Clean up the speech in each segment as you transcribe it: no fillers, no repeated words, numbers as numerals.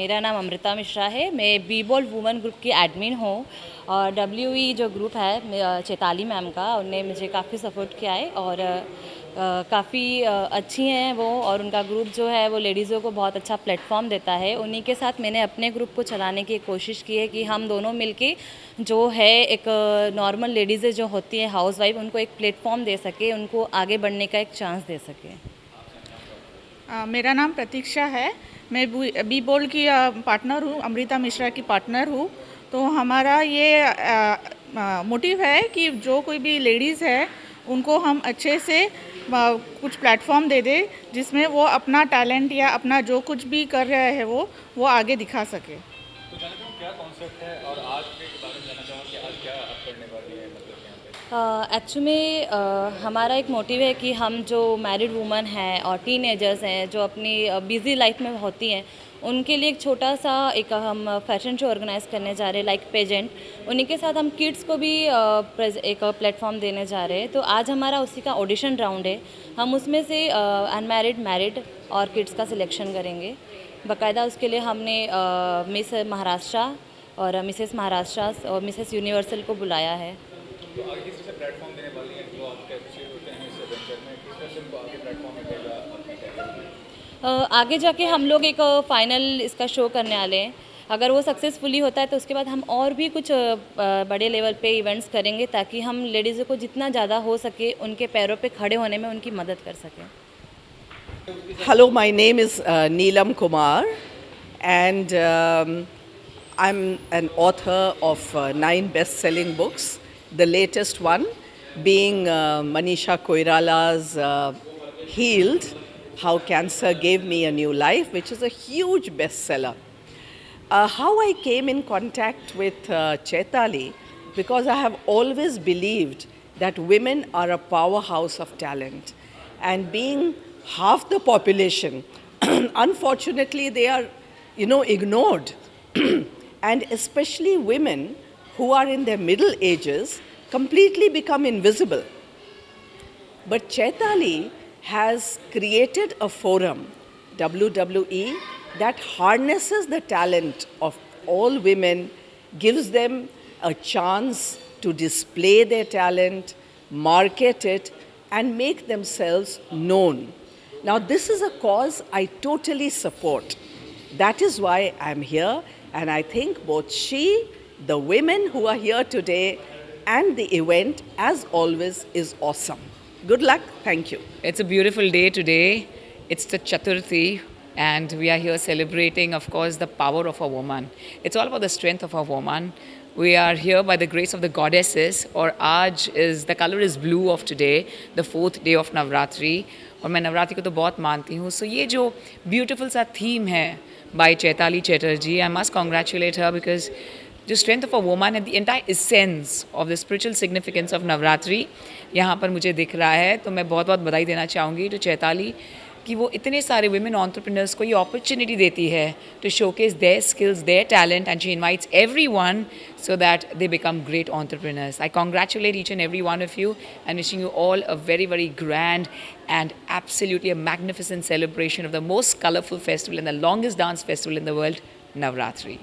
मेरा नाम अमृता मिश्रा है। मैं बी बोल्ड वुमेन ग्रुप की एडमिन हूँ और डब्ल्यू जो ग्रुप है चैताली मैम का, उनने मुझे काफ़ी सपोर्ट किया है और काफ़ी अच्छी हैं वो, और उनका ग्रुप जो है वो लेडीज़ों को बहुत अच्छा प्लेटफॉर्म देता है। उन्हीं के साथ मैंने अपने ग्रुप को चलाने की कोशिश की है कि हम दोनों मिलके जो है एक नॉर्मल लेडीज़ें जो होती हैं हाउसवाइफ, उनको एक प्लेटफॉर्म दे सके, उनको आगे बढ़ने का एक चांस दे सके। मेरा नाम प्रतीक्षा है। मैं बी बोल्ड की पार्टनर हूँ, अमृता मिश्रा की पार्टनर हूँ। तो हमारा ये मोटिव है कि जो कोई भी लेडीज़ है उनको हम अच्छे से कुछ प्लेटफॉर्म दे दे, जिसमें वो अपना टैलेंट या अपना जो कुछ भी कर रहे हैं वो आगे दिखा सके। तो जानते हो क्या कॉन्सेप्ट है और आज के बारे में जानना चाहूँगा कि आज क्या आप करने वाली है, मतलब यहाँ पे? एक्चुअली हमारा एक मोटिव है कि हम जो मैरिड वुमन हैं और टीनेजर्स हैं जो अपनी बिज़ी लाइफ में होती हैं, उनके लिए एक छोटा सा एक हम फैशन शो ऑर्गेनाइज़ करने जा रहे हैं, लाइक पेजेंट। उन्हीं के साथ हम किड्स को भी एक प्लेटफॉर्म देने जा रहे हैं। तो आज हमारा उसी का ऑडिशन राउंड है। हम उसमें से अनमैरिड, मैरिड और किड्स का सिलेक्शन करेंगे। बाकायदा उसके लिए हमने मिस महाराष्ट्र और मिसेस महाराष्ट्र और मिसेस यूनिवर्सल को बुलाया है। तो आगे किस तरह से प्लेटफॉर्म देने वाली हैं जो आपके एसोसिएट होते हैं इस वेंचर में, किस तरह से उनको आगे प्लेटफॉर्म मिलेगा अपने कैरियर में? आगे जाके हम लोग एक फाइनल इसका शो करने वाले हैं। अगर वो सक्सेसफुली होता है तो उसके बाद हम और भी कुछ बड़े लेवल पे इवेंट्स करेंगे, ताकि हम लेडीज़ों को जितना ज़्यादा हो सके उनके पैरों पे खड़े होने में उनकी मदद कर सकें। Hello, my name is Neelam Kumar, and I'm an author of 9 best-selling books. The latest one being Manisha Koirala's Healed: How Cancer Gave Me a New Life, which is a huge bestseller. How I came in contact with Chaitali, because I have always believed that women are a powerhouse of talent, and being half the population, unfortunately they are, ignored. And especially women who are in their middle ages completely become invisible. But Chaitali has created a forum, WWE, that harnesses the talent of all women, gives them a chance to display their talent, market it, and make themselves known. Now, this is a cause I totally support. That is why I'm here, and I think both she, the women who are here today, and the event, as always, is awesome. Good luck. Thank you. It's a beautiful day today. It's the Chaturthi, and we are here celebrating, of course, the power of a woman. It's all about the strength of a woman. We are here by the grace of the goddesses, और आज is the color is blue of today, the 4th day of Navratri. और मैं नवरात्रि को तो बहुत मानती हूँ. सो ये जो ब्यूटीफुल सा थीम है by Chaitali Chatterjee, I must congratulate her, because जो strength of a woman and the entire essence of the spiritual significance of Navratri यहाँ पर मुझे दिख रहा है. तो मैं बहुत बहुत बधाई देना चाहूँगी टू चैताली कि वो इतने सारे women entrepreneurs को ये opportunity देती है to showcase their skills, their talent, and she invites everyone so that they become great entrepreneurs. I congratulate each and every one of you and wishing you all a very, very grand and absolutely a magnificent celebration of the most colorful festival and the longest dance festival in the world, Navratri.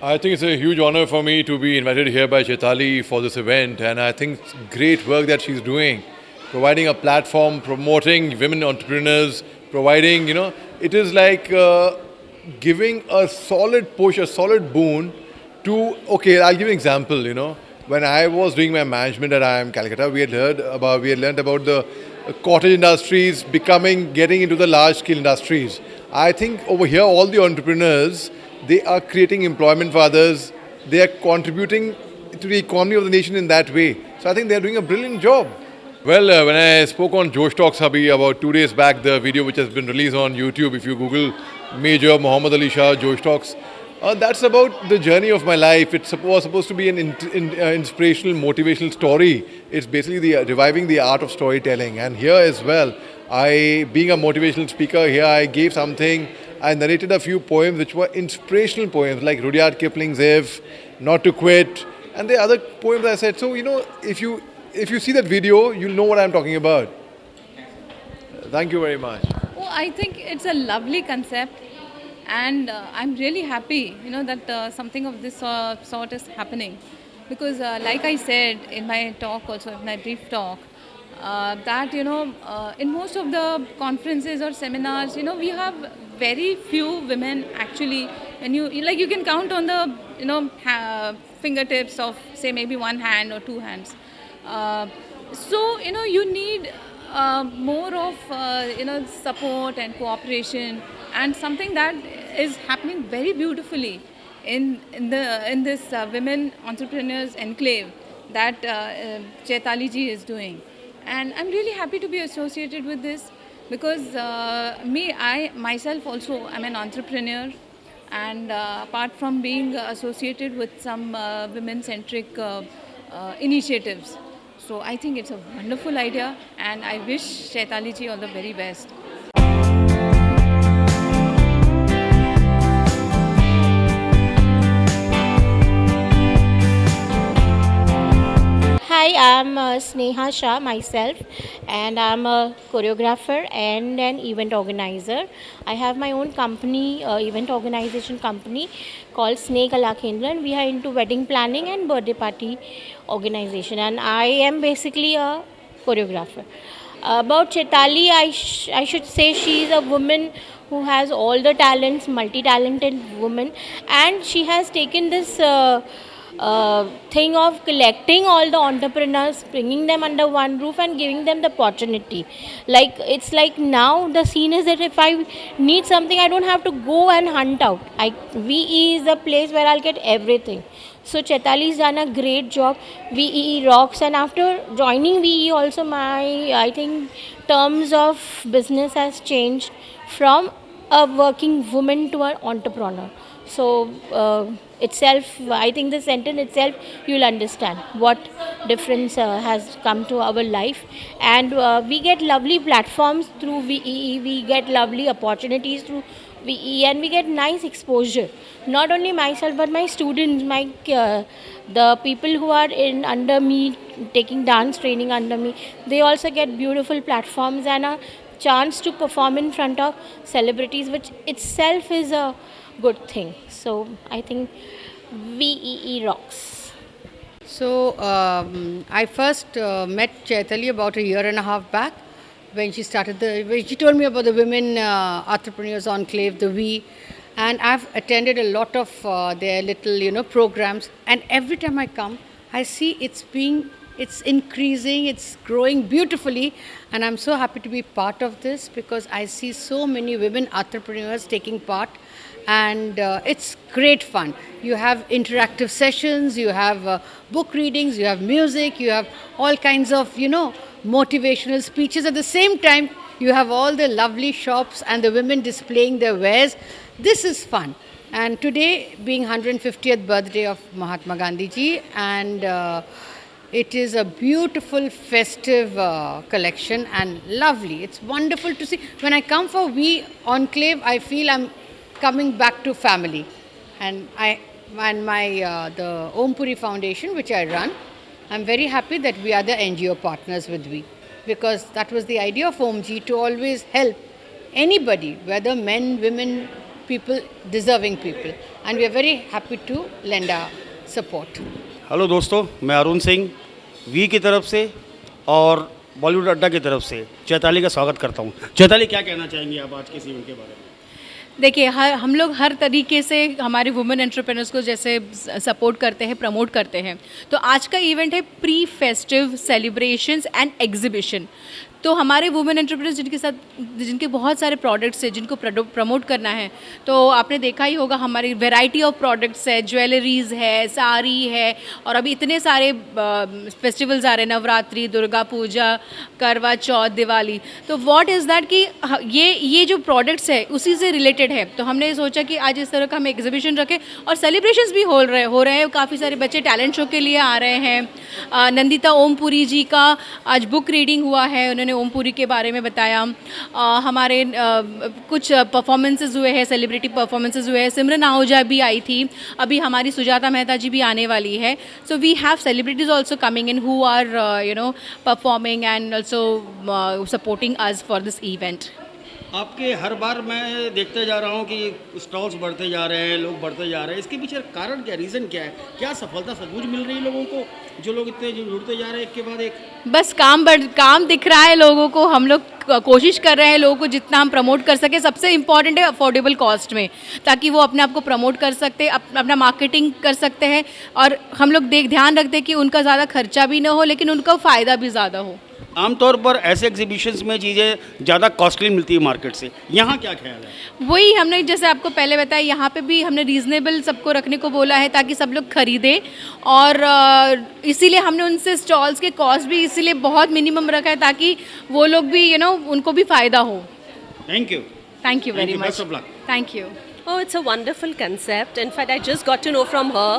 I think it's a huge honor for me to be invited here by Chaitali for this event, and I think it's great work that she's doing, providing a platform, promoting women entrepreneurs, providing, it is like giving a solid push, a solid boon to, okay, I'll give you an example, when I was doing my management at IIM Calcutta, we had learned about the cottage industries getting into the large scale industries. I think over here, all the entrepreneurs, they are creating employment for others. They are contributing to the economy of the nation in that way. So I think they are doing a brilliant job. Well, when I spoke on Josh Talks Hubby about 2 days back, the video which has been released on YouTube, if you Google Major Muhammad Ali Shah Josh Talks, that's about the journey of my life. It was supposed to be an inspirational, motivational story. It's basically reviving the art of storytelling. And here as well, being a motivational speaker, here I gave something. I narrated a few poems which were inspirational poems like Rudyard Kipling's If, Not to Quit, and the other poems I said. So, if you see that video, you'll know what I'm talking about. Thank you very much. Oh, I think it's a lovely concept, and I'm really happy, that something of this sort is happening, because, like I said in my talk, also in my brief talk, that in most of the conferences or seminars, we have very few women actually, and you can count on the fingertips of, say, maybe one hand or two hands. So you need more of support and cooperation, and something that is happening very beautifully in this women entrepreneurs enclave that Chaitali ji is doing, and I'm really happy to be associated with this, because I myself also am an entrepreneur, and apart from being associated with some women-centric initiatives. So I think it's a wonderful idea, and I wish Chaitali ji all the very best. Hi, I'm Sneha Shah myself, and I'm a choreographer and an event organizer. I have my own company, event organization company called Snake Kala Kendra, and we are into wedding planning and birthday party organization. And I am basically a choreographer. About Chaitali, I should say she is a woman who has all the talents, multi-talented woman, and she has taken this thing of collecting all the entrepreneurs, bringing them under one roof and giving them the opportunity. Like, it's like now the scene is that if I need something, I don't have to go and hunt out. VE is a place where I'll get everything. So Chaitali's done a great job. VEE rocks, and after joining VE also, my, I think, terms of business has changed from a working woman to an entrepreneur. So itself, I think the sentence itself, you'll understand what difference has come to our life. And we get lovely platforms through VEE, we get lovely opportunities through VE, and we get nice exposure. Not only myself, but my students, the people who are in under me, taking dance training under me, they also get beautiful platforms and a chance to perform in front of celebrities, which itself is a good thing. So I think VEE rocks. So I first met Chaitali about a year and a half back when she started when she told me about the Women Entrepreneurs Enclave, the V, and I've attended a lot of their little programs, and every time I come, I see it's increasing, it's growing beautifully, and I'm so happy to be part of this because I see so many women entrepreneurs taking part. And it's great fun. You have interactive sessions, you have book readings, you have music, you have all kinds of, motivational speeches. At the same time, you have all the lovely shops and the women displaying their wares. This is fun. And today, being 150th birthday of Mahatma Gandhi ji, and it is a beautiful festive collection and lovely. It's wonderful to see. When I come for V Enclave, I feel I'm coming back to family, and the Om Puri Foundation, which I run, I'm very happy that we are the NGO partners with we, because that was the idea of OMG, to always help anybody, whether men, women, people, deserving people, and we are very happy to lend our support. Hello दोस्तों, मैं Arun Singh we की तरफ से और बॉलीवुड अड्डा की तरफ से चैताली का स्वागत करता हूँ। चैताली, क्या कहना चाहेंगी आप आज के इस इवेंट के बारे में? देखिए, हम लोग हर तरीके से हमारे वुमेन एंटरप्रेन्योर्स को जैसे सपोर्ट करते हैं, प्रमोट करते हैं, तो आज का इवेंट है pre festive celebrations and exhibition. तो हमारे वुमेन एंटरप्रेन्योर्स जिनके बहुत सारे प्रोडक्ट्स हैं, जिनको प्रमोट करना है, तो आपने देखा ही होगा हमारी वैरायटी ऑफ प्रोडक्ट्स है, ज्वेलरीज़ है, साड़ी है, और अभी इतने सारे फेस्टिवल्स आ रहे हैं, नवरात्रि, दुर्गा पूजा, करवा चौथ, दिवाली। तो व्हाट इज़ दैट कि ये जो प्रोडक्ट्स है उसी से रिलेटेड है, तो हमने सोचा कि आज इस तरह का हम एग्जीबिशन रखें और सेलिब्रेशंस भी हो रहे हैं। काफ़ी सारे बच्चे टैलेंट शो के लिए आ रहे हैं। नंदिता ओमपुरी जी का आज बुक रीडिंग हुआ है, उन्होंने ओमपुरी के बारे में बताया, हमारे कुछ परफॉर्मेंसेस हुए हैं, सेलिब्रिटी परफॉर्मेंसेस हुए हैं, सिमरन आहूजा भी आई थी, अभी हमारी सुजाता मेहता जी भी आने वाली है. So we have celebrities also coming in who are performing and also supporting us for this event. आपके हर बार मैं देखते जा रहा हूँ कि स्टॉल्स बढ़ते जा रहे हैं, लोग बढ़ते जा रहे हैं. इसके पीछे कारण क्या, रीज़न क्या है? क्या सफलता सचमुच मिल रही है लोगों को, जो लोग इतने जुड़ते जा रहे हैं एक के बाद एक? बस काम दिख रहा है लोगों को. हम लोग कोशिश कर रहे हैं लोगों को जितना हम प्रमोट कर सके. सबसे इम्पॉर्टेंट है अफोर्डेबल कॉस्ट में, ताकि वो अपने आप को प्रमोट कर सकते, अपना मार्केटिंग कर सकते हैं. और हम लोग ध्यान रखते हैं कि उनका ज़्यादा खर्चा भी ना हो, लेकिन उनका फ़ायदा भी ज़्यादा हो. आमतौर पर ऐसे एग्जीबिशंस में चीज़ें ज़्यादा कॉस्टली मिलती है मार्केट से, यहाँ क्या ख्याल है? वही हमने जैसे आपको पहले बताया, यहाँ पे भी हमने रीज़नेबल सबको रखने को बोला है ताकि सब लोग खरीदें. और इसीलिए हमने उनसे स्टॉल्स के कॉस्ट भी इसीलिए बहुत मिनिमम रखा है, ताकि वो लोग भी उनको भी फ़ायदा हो. Thank you. Thank you very much. Best of luck. Thank you. Oh, it's a wonderful concept. In fact, I just got to know from her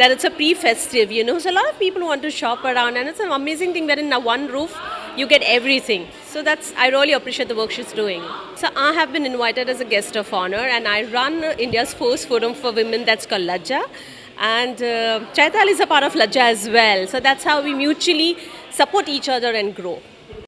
that it's a pre-festive, So a lot of people want to shop around, and it's an amazing thing that in one roof you get everything. So I really appreciate the work she's doing. So I have been invited as a guest of honor, and I run India's first forum for women that's called Lajja. And Chaitali is a part of Lajja as well. So that's how we mutually support each other and grow.